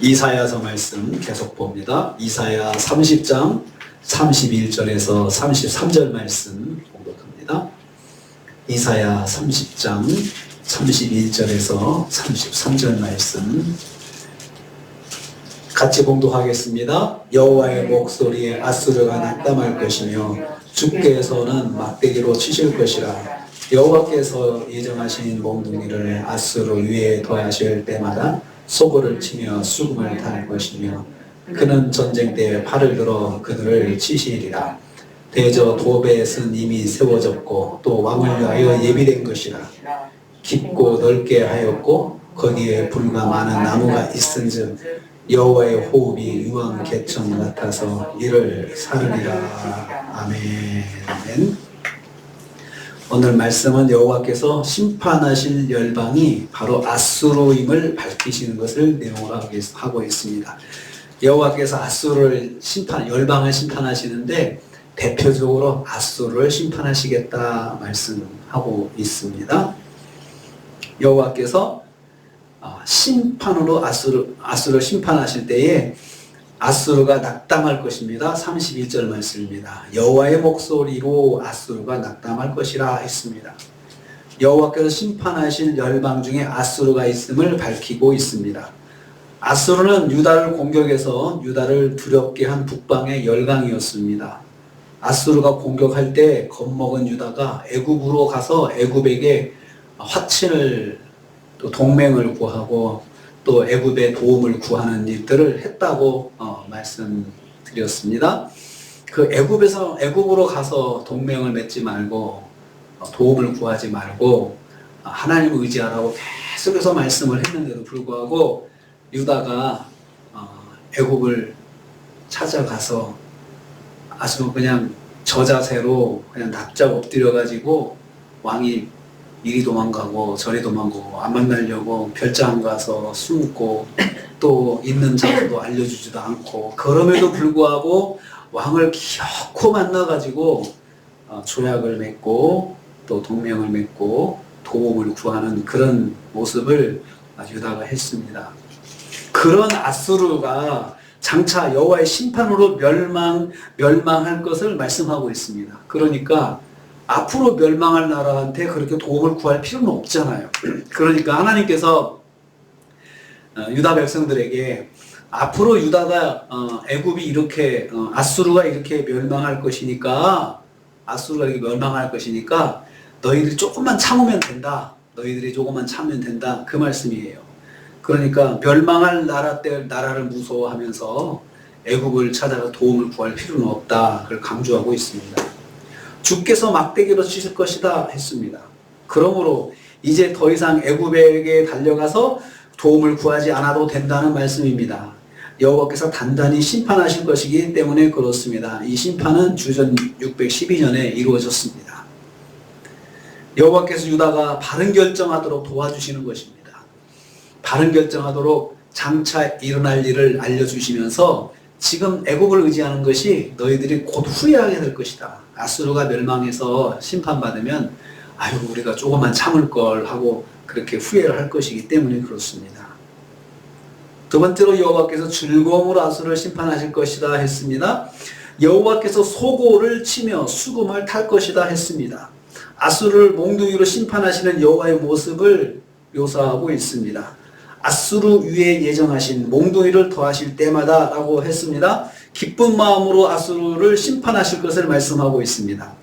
이사야서 말씀 계속 봅니다. 이사야 30장 31절에서 33절 말씀 공독합니다. 이사야 30장 31절에서 33절 말씀 같이 공독하겠습니다. 여호와의 목소리에 아수르가 낙담할 것이며 주께서는 막대기로 치실 것이라. 여호와께서 예정하신 몽둥이를 아수르 위에 더하실 때마다 소고를 치며 수금을 탈 것이며 그는 전쟁 때에 팔을 들어 그들을 치시리라. 대저 도벳은 이미 세워졌고 또 왕을 위하여 예비된 것이라. 깊고 넓게 하였고 거기에 불과 많은 나무가 있은즉 여호와의 호흡이 유황 개천 같아서 이를 사르리라. 아멘. 오늘 말씀은 여호와께서 심판하실 열방이 바로 아수르임을 밝히시는 것을 내용으로 하고 있습니다. 여호와께서 아수르를 열방을 심판하시는데 대표적으로 아수르를 심판하시겠다 말씀하고 있습니다. 여호와께서 심판으로 아수르를 심판하실 때에 아수르가 낙담할 것입니다. 31절 말씀입니다. 여호와의 목소리로 아수르가 낙담할 것이라 했습니다. 여호와께서 심판하실 열방 중에 아수르가 있음을 밝히고 있습니다. 아수르는 유다를 공격해서 유다를 두렵게 한 북방의 열강이었습니다. 아수르가 공격할 때 겁먹은 유다가 애굽으로 가서 애굽에게 화친을 또 동맹을 구하고 또 애굽의 도움을 구하는 일들을 했다고 말씀드렸습니다. 그 애굽으로 가서 동맹을 맺지 말고 도움을 구하지 말고 하나님을 의지하라고 계속해서 말씀을 했는데도 불구하고 유다가 애굽을 찾아가서 아주 그냥 저자세로 그냥 납작 엎드려 가지고 왕이 이리 도망가고 저리 도망가고 안 만나려고 별장 가서 숨고 또 있는 장소도 알려주지도 않고 그럼에도 불구하고 왕을 기어코 만나가지고 조약을 맺고 또 동맹을 맺고 도움을 구하는 그런 모습을 유다가 했습니다. 그런 아수르가 장차 여호와의 심판으로 멸망할 것을 말씀하고 있습니다. 그러니까 앞으로 멸망할 나라한테 그렇게 도움을 구할 필요는 없잖아요. 그러니까 하나님께서 유다 백성들에게 앞으로 유다가 애굽이 이렇게 아수르가 이렇게 멸망할 것이니까 너희들이 조금만 참으면 된다. 그 말씀이에요. 그러니까 멸망할 나라를 무서워하면서 애굽을 찾아가 도움을 구할 필요는 없다. 그걸 강조하고 있습니다. 주께서 막대기로 치실 것이다 했습니다. 그러므로 이제 더 이상 애굽에게 달려가서 도움을 구하지 않아도 된다는 말씀입니다. 여호와께서 단단히 심판하실 것이기 때문에 그렇습니다. 이 심판은 주전 612년에 이루어졌습니다. 여호와께서 유다가 바른 결정하도록 도와주시는 것입니다. 바른 결정하도록 장차 일어날 일을 알려주시면서 지금 애굽을 의지하는 것이 너희들이 곧 후회하게 될 것이다. 아수르가 멸망해서 심판받으면 우리가 조금만 참을 걸 하고 그렇게 후회를 할 것이기 때문에 그렇습니다. 두 번째로 여호와께서 즐거움으로 아수르를 심판하실 것이다 했습니다. 여호와께서 소고를 치며 수금을 탈 것이다 했습니다. 아수르를 몽둥이로 심판하시는 여호와의 모습을 묘사하고 있습니다. 아수르 위에 예정하신 몽둥이를 더하실 때마다 라고 했습니다. 기쁜 마음으로 아수르를 심판하실 것을 말씀하고 있습니다.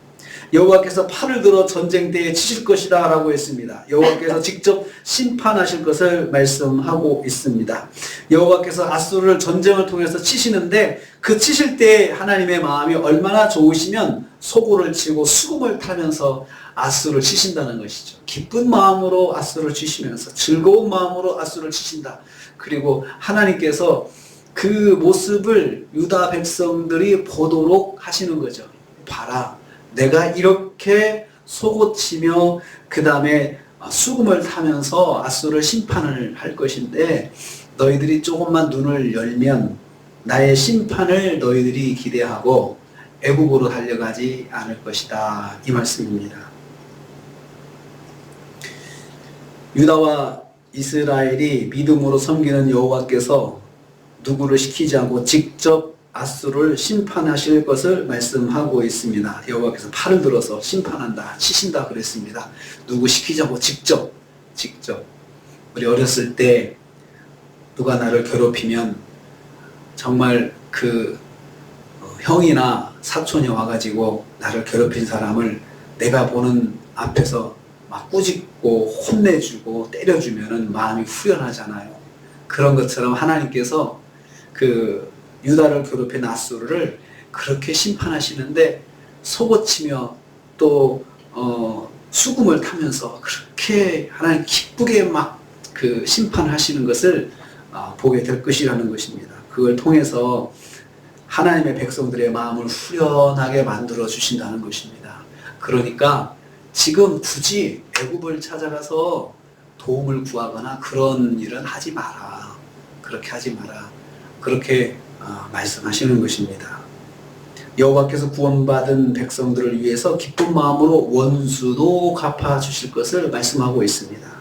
여호와께서 팔을 들어 전쟁 때에 치실 것이다 라고 했습니다. 여호와께서 직접 심판하실 것을 말씀하고 있습니다. 여호와께서 아수르를 전쟁을 통해서 치시는데 그 치실 때 하나님의 마음이 얼마나 좋으시면 소고를 치고 수금을 타면서 아수르를 치신다는 것이죠. 기쁜 마음으로 아수르를 치시면서 즐거운 마음으로 아수르를 치신다. 그리고 하나님께서 그 모습을 유다 백성들이 보도록 하시는 거죠. 봐라, 내가 이렇게 소고치며 그 다음에 수금을 타면서 아수르를 심판을 할 것인데 너희들이 조금만 눈을 열면 나의 심판을 너희들이 기대하고 애굽으로 달려가지 않을 것이다. 이 말씀입니다. 유다와 이스라엘이 믿음으로 섬기는 여호와께서 누구를 시키지 않고 직접 앗수르를 심판하실 것을 말씀하고 있습니다. 여호와께서 팔을 들어서 심판한다, 치신다 그랬습니다. 누구 시키지 않고 직접. 우리 어렸을 때 누가 나를 괴롭히면 정말 그 형이나 사촌이 와가지고 나를 괴롭힌 사람을 내가 보는 앞에서 막 꾸짖고 혼내주고 때려주면은 마음이 후련하잖아요. 그런 것처럼 하나님께서 그 유다를 괴롭힌 앗수르를 그렇게 심판하시는데 속어치며 또 수금을 타면서 그렇게 하나님 기쁘게 막 그 심판하시는 것을 보게 될 것이라는 것입니다. 그걸 통해서 하나님의 백성들의 마음을 후련하게 만들어 주신다는 것입니다. 그러니까 지금 굳이 애굽을 찾아가서 도움을 구하거나 그런 일은 하지 마라. 그렇게 하지 마라. 그렇게 말씀하시는 것입니다. 여호와께서 구원받은 백성들을 위해서 기쁜 마음으로 원수도 갚아주실 것을 말씀하고 있습니다.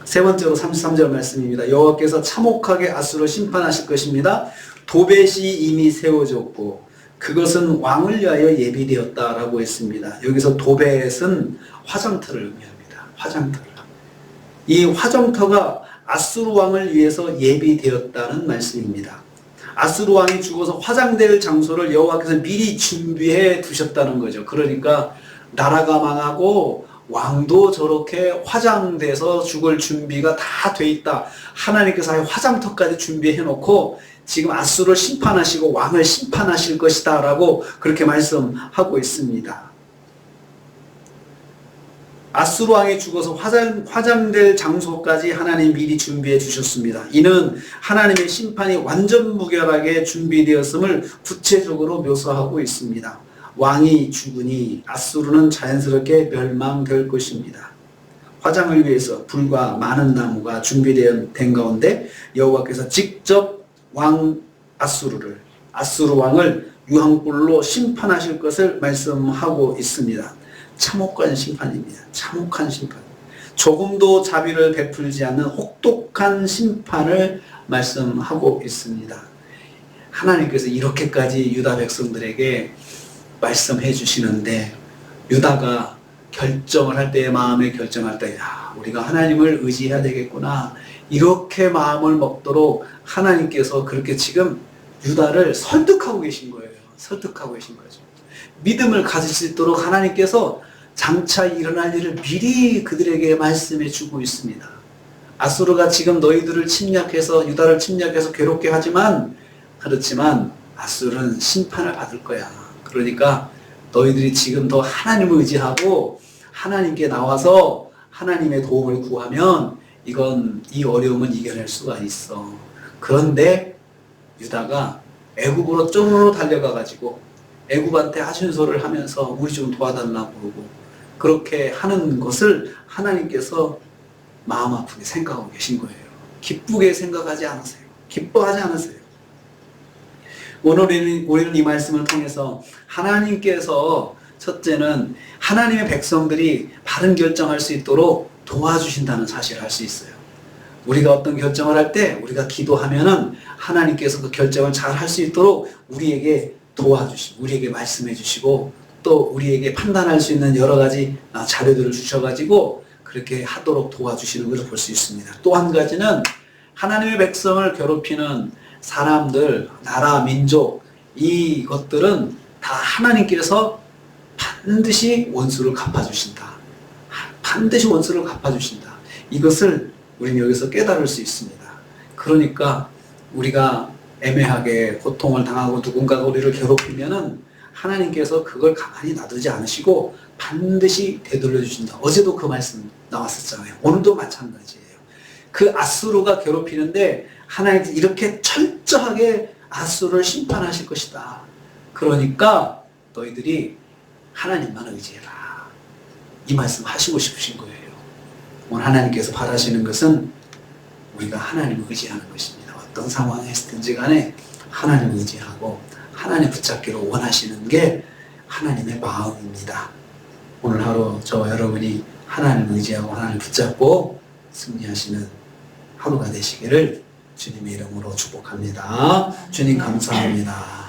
세 번째로 33절 말씀입니다. 여호와께서 참혹하게 앗수르를 심판하실 것입니다. 도벳이 이미 세워졌고 그것은 왕을 위하여 예비되었다라고 했습니다. 여기서 도벳은 화장터를 의미합니다. 화장터. 이 화장터가 앗수르 왕을 위해서 예비되었다는 말씀입니다. 앗수르 왕이 죽어서 화장될 장소를 여호와께서 미리 준비해 두셨다는 거죠. 그러니까 나라가 망하고 왕도 저렇게 화장돼서 죽을 준비가 다 돼 있다. 하나님께서 아예 화장터까지 준비해 놓고 지금 앗수르를 심판하시고 왕을 심판하실 것이다 라고 그렇게 말씀하고 있습니다. 앗수르 왕이 죽어서 화장될 장소까지 하나님 미리 준비해 주셨습니다. 이는 하나님의 심판이 완전 무결하게 준비되었음을 구체적으로 묘사하고 있습니다. 왕이 죽으니 앗수르는 자연스럽게 멸망될 것입니다. 화장을 위해서 불과 많은 나무가 준비된 가운데 여호와께서 직접 앗수르 왕을 유황불로 심판하실 것을 말씀하고 있습니다. 참혹한 심판입니다. 참혹한 심판. 조금도 자비를 베풀지 않는 혹독한 심판을 말씀하고 있습니다. 하나님께서 이렇게까지 유다 백성들에게 말씀해 주시는데 유다가 결정을 할 때, 마음의 결정할 때, 우리가 하나님을 의지해야 되겠구나 이렇게 마음을 먹도록 하나님께서 그렇게 지금 유다를 설득하고 계신 거예요. 설득하고 계신 거죠. 믿음을 가질 수 있도록 하나님께서 장차 일어날 일을 미리 그들에게 말씀해 주고 있습니다. 앗수르가 지금 너희들을 침략해서 유다를 침략해서 괴롭게 하지만 그렇지만 앗수르는 심판을 받을 거야. 그러니까 너희들이 지금 더 하나님을 의지하고 하나님께 나와서 하나님의 도움을 구하면 이 어려움은 이겨낼 수가 있어. 그런데 유다가 애굽으로 쪼르르 달려가가지고 애굽한테 하신소를 하면서 우리 좀 도와달라고 그러고 그렇게 하는 것을 하나님께서 마음 아프게 생각하고 계신 거예요. 기쁘게 생각하지 않으세요. 기뻐하지 않으세요. 오늘은 이 말씀을 통해서 하나님께서 첫째는 하나님의 백성들이 바른 결정할 수 있도록 도와주신다는 사실을 알 수 있어요. 우리가 어떤 결정을 할 때 우리가 기도하면은 하나님께서 그 결정을 잘 할 수 있도록 우리에게 도와주시고 우리에게 말씀해 주시고 또 우리에게 판단할 수 있는 여러 가지 자료들을 주셔가지고 그렇게 하도록 도와주시는 것을 볼 수 있습니다. 또 한 가지는 하나님의 백성을 괴롭히는 사람들, 나라, 민족 이것들은 다 하나님께서 반드시 원수를 갚아주신다. 반드시 원수를 갚아주신다. 이것을 우리는 여기서 깨달을 수 있습니다. 그러니까 우리가 애매하게 고통을 당하고 누군가가 우리를 괴롭히면은 하나님께서 그걸 가만히 놔두지 않으시고 반드시 되돌려 주신다. 어제도 그 말씀 나왔었잖아요. 오늘도 마찬가지예요. 그 앗수르가 괴롭히는데 하나님께서 이렇게 철저하게 앗수르를 심판하실 것이다. 그러니까 너희들이 하나님만 의지해라. 이 말씀 하시고 싶으신 거예요. 오늘 하나님께서 바라시는 것은 우리가 하나님을 의지하는 것입니다. 어떤 상황에 있든지 간에 하나님을 의지하고 하나님 붙잡기를 원하시는 게 하나님의 마음입니다. 오늘 하루 저와 여러분이 하나님을 의지하고 하나님을 붙잡고 승리하시는 하루가 되시기를 주님의 이름으로 축복합니다. 주님 감사합니다.